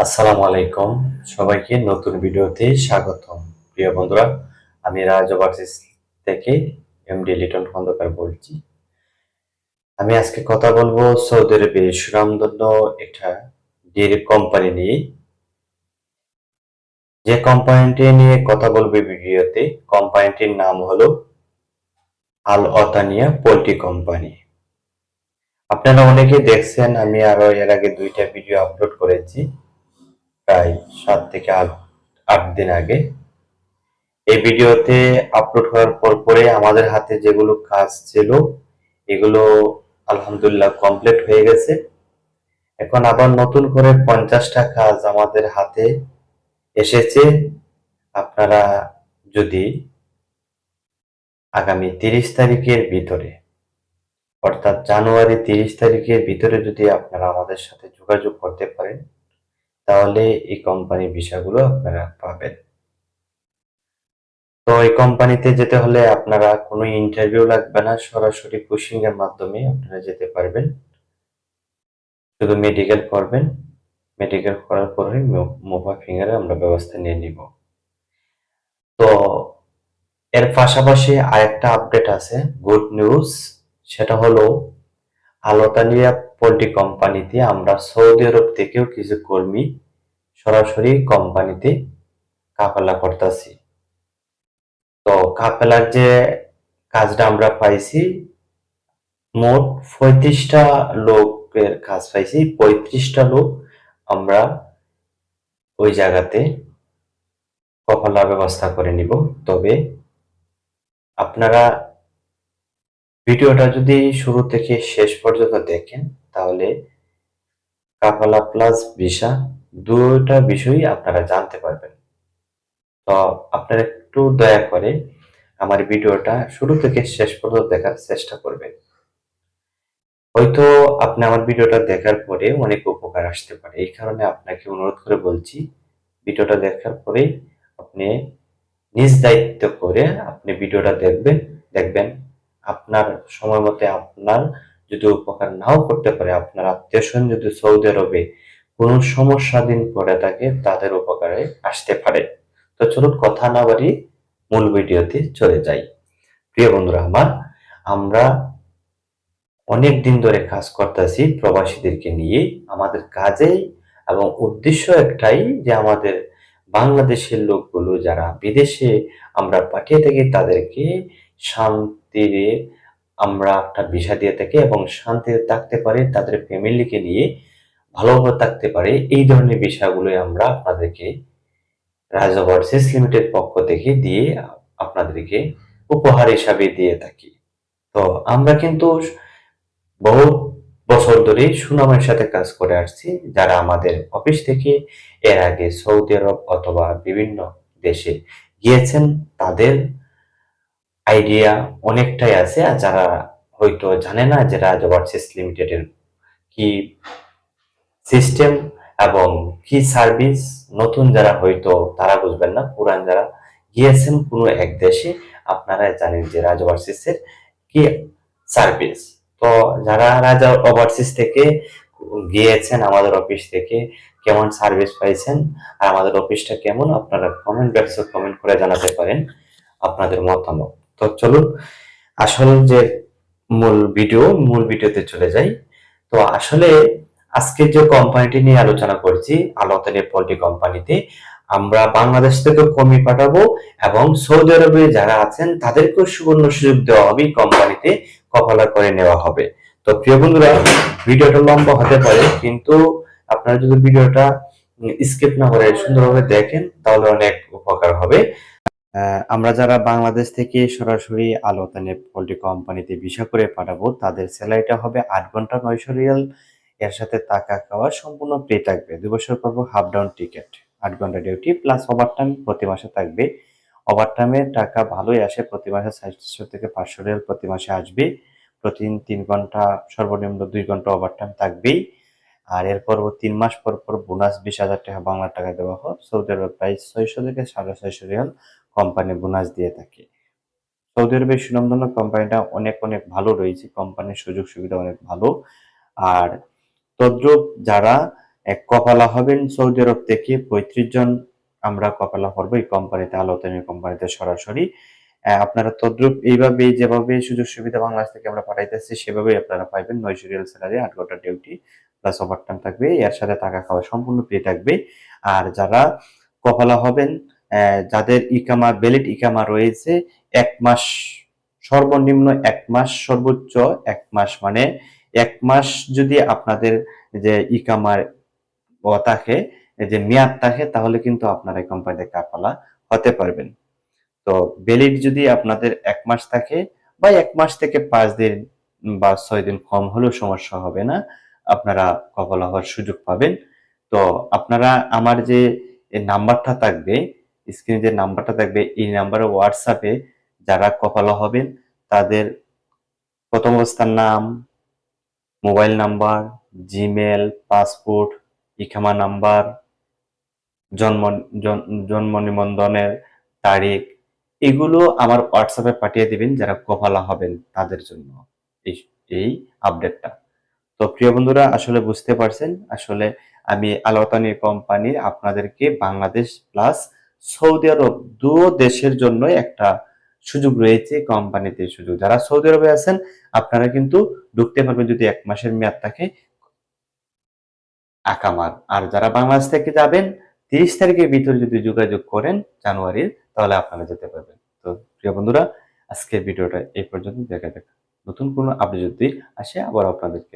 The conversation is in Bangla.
আসসালামু আলাইকুম, সবাইকে নতুন ভিডিওতে স্বাগতম। প্রিয় বন্ধুরা, আমি রাজ ওভারসিজ থেকে এমডি লিটন খন্দকার বলছি। আমি আজকে কথা বলবো সৌদি আরবে সুনামধন্য একটা ডেইরি কোম্পানি নিয়ে। যে কোম্পানিটি নিয়ে কথা বলবো ভিডিওতে, কোম্পানিটির নাম হলো আল অতানিয়া পোল্ট্রি কোম্পানি। আপনারা অনেকে দেখছেন, আমি আরো এর আগে 2টা ভিডিও আপলোড করেছি, প্রায় 7 থেকে 8 দিন আগে। এই ভিডিওতে আপলোড করার পরে আমাদের হাতে যেগুলো কাজ ছিল এগুলো আলহামদুলিল্লাহ কমপ্লিট হয়ে গেছে। এখন আবার নতুন করে 50টা কাজ আমাদের হাতে এসেছে। আপনারা যদি আগামী 30 তারিখের ভিতরে, অর্থাৎ জানুয়ারি 30 তারিখের ভিতরে যদি আপনারা আমাদের সাথে যোগাযোগ করতে পারেন, তাহলে এই কোম্পানির ভিসাগুলো আপনারা পাবেন। তো এই কোম্পানিতে যেতে হলে আপনারা কোনো ইন্টারভিউ লাগবে না, সরাসরি কোচিং এর মাধ্যমে আপনারা যেতে পারবেন। শুধু মেডিকেল করবেন, মেডিকেল করার পরে মোভা ফিঙ্গারে আমরা ব্যবস্থা নিয়ে নিব। তো এর পাশাপাশি আরেকটা আপডেট আছে, গুড নিউজ। সেটা হলো আলতানিয়া পোল্ট্রি কোম্পানিতে আমরা সৌদি আরব থেকেও কিছু কর্মী সরাসরি কোম্পানিতে কাফেলা করতেছি। তো কাফেলার যে কাজটা আমরা পাইছি, মোট 35টা লোকের কাজ পাইছি। 35টা লোক আমরা ওই জায়গাতে কফালার ব্যবস্থা করে নিব। তবে আপনারা ভিডিওটা যদি শুরু থেকে শেষ পর্যন্ত দেখেন, তাহলে কাফালা প্লাস ভিসা দুটা বিষয়ই আপনারা জানতে পারবেন। তো আপনারা একটু দয়া করে আমার ভিডিওটা শুরু থেকে শেষ পর্যন্ত দেখার চেষ্টা করবেন। হয়তো আপনি আমার ভিডিওটা দেখার পরে অনেক উপকার আসতে পারে, এই কারণে আপনাকে অনুরোধ করে বলছি, ভিডিওটা দেখার পরেই আপনি নিজ দায়িত্ব করে আপনি ভিডিওটা দেখবেন। আপনার সময় মতে আপনার যদি উপকার নাও করতে পারে, আপনার আত্মীয়স্বজন যদি সৌদি আরবে কোনো সমস্যাধীন পড়ে থাকে, তাদের উপকারে আসতে পারে। তো চলুন কথা না বাড়িয়ে মূল ভিডিওতে চলে যাই। প্রিয় বন্ধুরা আমার, আমরা অনেক দিন ধরে কাজ করতেছি প্রবাসীদেরকে নিয়ে। আমাদের কাজেই এবং উদ্দেশ্য একটাই, যে আমাদের বাংলাদেশের লোকগুলো যারা বিদেশে আমরা পাঠিয়ে থাকি, তাদেরকে শান্তিতে আমরা একটা ভিসা দিয়ে থাকি এবং শান্তিতে থাকতে পারে, তাদের ফ্যামিলিকে নিয়ে ভালোভাবে থাকতে পারে। এই ধরনের বিষয়গুলোই আমরা আপনাদেরকে রাজ ওভারসিজ লিমিটেড পক্ষ থেকে দিয়ে আপনাদেরকে উপহার হিসাবে দিয়ে থাকি। তো আমরা কিন্তু বহু বছর ধরে সুনামের সাথে কাজ করে আসছি। যারা আমাদের অফিস থেকে এর আগে সৌদি আরব অথবা বিভিন্ন দেশে গিয়েছেন, তাদের আইডিয়া অনেকটাই আছে। আর যারা হয়তো জানে না যে রাজ ওভারসিজ লিমিটেডের কি সিস্টেম এবং কি সার্ভিস, নতুন যারা হয়তো তারা বুঝবেন না, পুরান যারা গিয়েছেন কোনো এক দেশে, আপনারা জানেন যে রাজ ওভারসিজের কি সার্ভিস। তো যারা রাজা ওভারসিজ থেকে গিয়েছেন আমাদের অফিস থেকে, কেমন সার্ভিস পাইছেন আর আমাদের অফিসটা কেমন, আপনারা কমেন্ট বক্সে কমেন্ট করে জানাতে পারেন আপনাদের মতামত। তো চলুন আসল যে মূল ভিডিওতে চলে যাই। তো আসলে আজকে যে কোম্পানিটি নিয়ে আলোচনা করছি, আলতানিয়া পোল্ট্রি কোম্পানিতে আমরা বাংলাদেশ থেকে কর্মী পাঠাবো এবং সৌদি আরবে যারা আছেন তাদেরকেও সুবর্ণ সুযোগ দেওয়া হবে, কোম্পানিতে কফালা করে নেওয়া হবে। তো প্রিয় বন্ধুরা, ভিডিওটা লম্বা হতে পারে, কিন্তু আপনারা যদি ভিডিওটা স্কিপ না করে সুন্দরভাবে দেখেন, তাহলে অনেক উপকার হবে। আমরা যারা বাংলাদেশ থেকে সরাসরি আলতানিয়া পোল্ট্রি কোম্পানিতে ভিসা করে পাঠাবো, তাদের স্যালারিটা হবে 8 ঘন্টা 900 রিয়াল। এর সাথে থাকা খাওয়া সম্পূর্ণ ফ্রি থাকবে। 2 বছর পর হাফ ডাউন টিকেট, 8 ঘন্টা ডিউটি প্লাস ওভারটাইম প্রতি মাসে থাকবে। ওভারটাইমের টাকা ভালোই আসে, প্রতি মাসে 400 থেকে 500 রিয়াল প্রতি মাসে আসবে। প্রতিদিন 3 ঘন্টা, সর্বনিম্ন 2 ঘন্টা ওভারটাইম থাকবেই। আর এরপর 3 মাস পর পর বোনাস 20,000 টাকা বাংলা টাকা দেওয়া হয়। সৌদি আরবে প্রায় 600 থেকে 650 রিয়াল কোম্পানি বোনাস দিয়ে থাকে। সৌদি আরবের সুনামধন্য কোম্পানিটা অনেক অনেক ভালো রয়েছে, কোম্পানির সুযোগ সুবিধা অনেক ভালো। আর তদ্রুপ যারা কপালা হবেন সৌদি আরব থেকে 35 জন আমরা কপালা হবো এই কোম্পানিতে, আল ওয়াতানি কোম্পানিতে সরাসরি। আপনারা তদ্রুপ এইভাবে যেভাবে সুযোগ সুবিধা বাংলাদেশ থেকে আমরা পাঠাইতেছি সেভাবেই আপনারা পাইবেন। 900 রিয়াল স্যালারি, 8 ঘন্টা ডিউটি প্লাস ওভারটাইম থাকবে। এর সাথে থাকা খাওয়া সম্পূর্ণ ফ্রি থাকবে। আর যারা কপালা হবেন, যাদের ইকামা ভ্যালিড ইকামা রয়েছে 1 মাস, সর্বনিম্ন 1 মাস, সর্বোচ্চ 1 মাস, মানে 1 মাস যদি আপনাদের যে ইকামার থাকে, যে মেয়াদ থাকে, তাহলে কিন্তু আপনারা এই কোম্পানিতে কাফালা হতে পারবেন। তো ভ্যালিড যদি আপনাদের 1 মাস থাকে বা 1 মাস থেকে 5 দিন বা 6 দিন কম হলেও সমস্যা হবে না, আপনারা কপালা হওয়ার সুযোগ পাবেন। তো আপনারা আমার যে নাম্বারটা থাকবে, স্ক্রিনে যে নাম্বারটা থাকবে, এই নাম্বারে হোয়াটসঅ্যাপে যারা কপালা হবেন তাদের প্রথম অবস্থার নাম, মোবাইল নাম্বার, জিমেল, পাসপোর্ট, ইকামা নাম্বার, জন্ম জন্ম নিবন্ধনের তারিখ, এগুলো আমার হোয়াটসঅ্যাপে পাঠিয়ে দিবেন যারা কপালা হবেন তাদের জন্য এই এই আপডেটটা। তো প্রিয় বন্ধুরা, আসলে বুঝতে পারছেন, আসলে আমি আল ওয়াতানি কোম্পানির আপনাদেরকে বাংলাদেশ প্লাস সৌদি আরব দুটো দেশের জন্য একটা সুযোগ রয়েছে কোম্পানিতে। সুযোগ যারা সৌদি আরবে আছেন আপনারা কিন্তু ঢুকতে পারবেন যদি 1 মাসের মেয়াদ থাকে আকামার। আর যারা বাংলাদেশ থেকে যাবেন 30 তারিখের ভিতরে যদি যোগাযোগ করেন জানুয়ারির, তাহলে আপনারা যেতে পারবেন। তো প্রিয় বন্ধুরা, আজকের ভিডিওটা এই পর্যন্ত। দেখা যাক নতুন কোনো আপডেট যদি আসে আবার আপনাদেরকে